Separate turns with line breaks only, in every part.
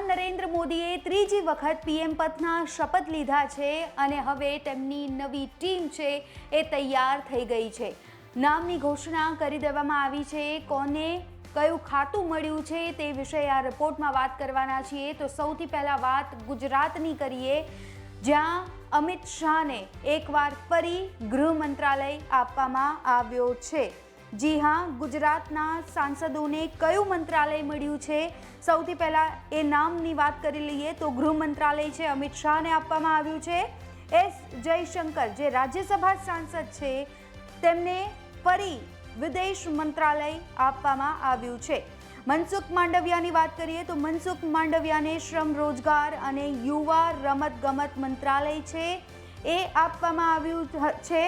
વડાપ્રધાન નરેન્દ્ર મોદીએ ત્રીજી વખત પીએમ પદના શપથ લીધા છે અને હવે તેમની નવી ટીમ છે એ તૈયાર થઈ ગઈ છે. નામની ઘોષણા કરી દેવામાં આવી છે. કોને કયું ખાતું મળ્યું છે તે વિશે આ રિપોર્ટમાં વાત કરવાના છીએ. તો સૌથી પહેલાં વાત ગુજરાતની કરીએ, જ્યાં અમિત શાહને એકવાર ફરી ગૃહ મંત્રાલય આપવામાં આવ્યો છે. જી હા, ગુજરાતના સાંસદોને કયું મંત્રાલય મળ્યું છે? સૌથી પહેલાં એ નામની વાત કરી લઈએ તો ગૃહ મંત્રાલય છે અમિત શાહને આપવામાં આવ્યું છે. એસ જયશંકર જે રાજ્યસભા સાંસદ છે તેમને ફરી વિદેશ મંત્રાલય આપવામાં આવ્યું છે. મનસુખ માંડવિયાની વાત કરીએ તો મનસુખ માંડવિયાને શ્રમ રોજગાર અને યુવા રમતગમત મંત્રાલય છે એ આપવામાં આવ્યું છે.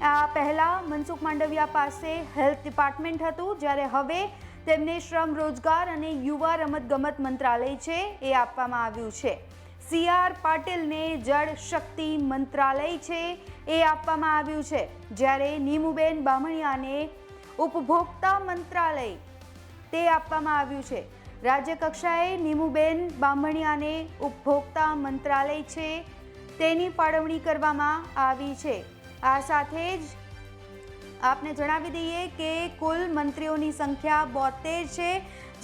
આ પહેલાં મનસુખ માંડવિયા પાસે હેલ્થ ડિપાર્ટમેન્ટ હતું, જ્યારે હવે તેમને શ્રમ રોજગાર અને યુવા રમતગમત મંત્રાલય છે એ આપવામાં આવ્યું છે. CR પાટીલને જળ શક્તિ મંત્રાલય છે એ આપવામાં આવ્યું છે, જ્યારે નીમુબેન બામણિયાને ઉપભોક્તા મંત્રાલય તે આપવામાં આવ્યું છે. રાજ્ય કક્ષાએ નીમુબેન બામણિયાને ઉપભોક્તા મંત્રાલય છે તેની ફાળવણી કરવામાં આવી છે. આ સાથે જ આપને જણાવી દઈએ કે કુલ મંત્રીઓની સંખ્યા 72 છે,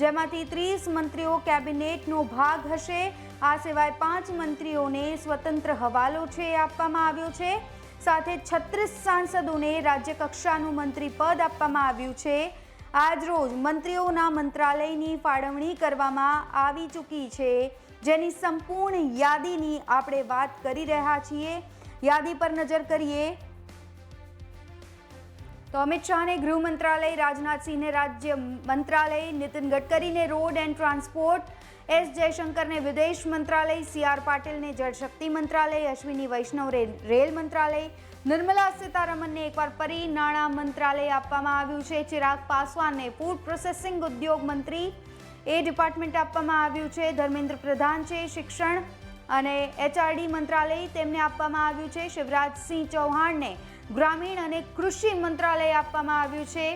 જેમાંથી 30 મંત્રીઓ કેબિનેટનો ભાગ હશે. આ સિવાય 5 મંત્રીઓને સ્વતંત્ર હવાલો છે આપવામાં આવ્યો છે. સાથે 36 સાંસદોને રાજ્ય કક્ષાનું મંત્રી પદ આપવામાં આવ્યું છે. આજરોજ મંત્રીઓના મંત્રાલયની ફાળવણી કરવામાં આવી ચૂકી છે, જેની સંપૂર્ણ યાદીની આપણે વાત કરી રહ્યા છીએ. યાદી પર નજર કરીએ તો અમિત શાહને ગૃહ મંત્રાલય, રાજનાથસિંહને રાજ્ય મંત્રાલય, નીતિન ગડકરીને રોડ એન્ડ ટ્રાન્સપોર્ટ, એસ જયશંકરને વિદેશ મંત્રાલય, CR પાટીલને જળશક્તિ મંત્રાલય, અશ્વિની વૈષ્ણવ રેલ મંત્રાલય, નિર્મલા સીતારમણને એકવાર ફરી નાણાં મંત્રાલય આપવામાં આવ્યું છે. ચિરાગ પાસવાનને ફૂડ પ્રોસેસિંગ ઉદ્યોગ મંત્રી એ ડિપાર્ટમેન્ટ આપવામાં આવ્યું છે. ધર્મેન્દ્ર પ્રધાન છે શિક્ષણ અને HRD મંત્રાલય તેમને આપવામાં આવ્યું છે. શિવરાજસિંહ ચૌહાણને ગ્રામીણ અને કૃષિ મંત્રાલય આપવામાં આવ્યું છે.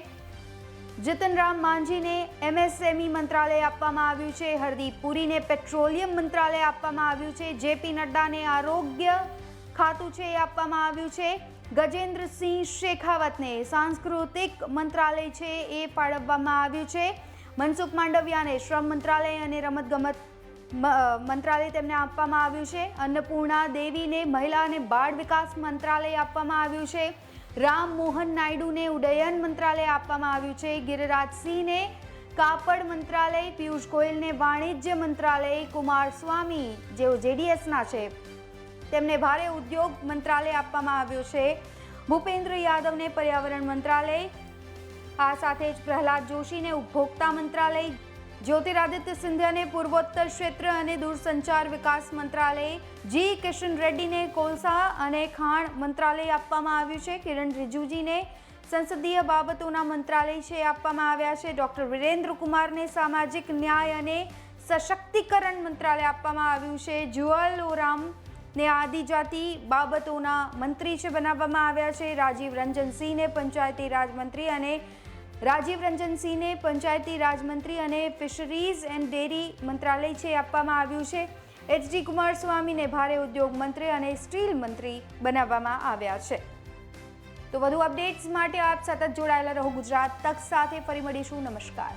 જીતન રામ માંઝીને MSME મંત્રાલય આપવામાં આવ્યું છે. હરદીપ પુરીને પેટ્રોલિયમ મંત્રાલય આપવામાં આવ્યું છે. JP નડ્ડાને આરોગ્ય ખાતું છે એ આપવામાં આવ્યું છે. ગજેન્દ્રસિંહ શેખાવતને સાંસ્કૃતિક મંત્રાલય છે એ ફાળવવામાં આવ્યું છે. મનસુખ માંડવિયાને શ્રમ મંત્રાલય અને રમતગમત મંત્રાલય તેમને આપવામાં આવ્યું છે. અન્નપૂર્ણા દેવીને મહિલા અને બાળ વિકાસ મંત્રાલય આપવામાં આવ્યું છે. રામ મોહન નાયડુને ઉડ્ડયન મંત્રાલય આપવામાં આવ્યું છે. ગિરિરાજસિંહને કાપડ મંત્રાલય, પિયુષ ગોયલને વાણિજ્ય મંત્રાલય, કુમારસ્વામી જેઓ JDSના છે તેમને ભારે ઉદ્યોગ મંત્રાલય આપવામાં આવ્યું છે. ભૂપેન્દ્ર યાદવને પર્યાવરણ મંત્રાલય, આ સાથે જ પ્રહલાદ જોશીને ઉપભોક્તા મંત્રાલય, જ્યોતિરાદિત્ય સિંધિયાને પૂર્વોત્તર ક્ષેત્ર અને દૂરસંચાર વિકાસ મંત્રાલય, જી કિશન રેડ્ડીને કોલસા અને ખાણ મંત્રાલય આપવામાં આવ્યું છે. કિરણ રિજિજુને સંસદીય બાબતોના મંત્રાલય છે આપવામાં આવ્યા છે. ડોક્ટર વિરેન્દ્ર કુમારને સામાજિક ન્યાય અને સશક્તિકરણ મંત્રાલય આપવામાં આવ્યું છે. જુઅલ ઓરામને આદિજાતિ બાબતોના મંત્રી છે બનાવવામાં આવ્યા છે. રાજીવ રંજન રાજમંત્રી અને ફિશરીઝ એન્ડ ડેરી મંત્રાલય છે આપવામાં આવ્યું છે. HD કુમારસ્વામીને ભારે ઉદ્યોગ મંત્રી અને સ્ટીલ મંત્રી બનાવવામાં આવ્યા છે. તો વધુ અપડેટ્સ માટે આપ સતત જોડાયેલા રહો ગુજરાત તક સાથે. ફરી મળીશું. નમસ્કાર.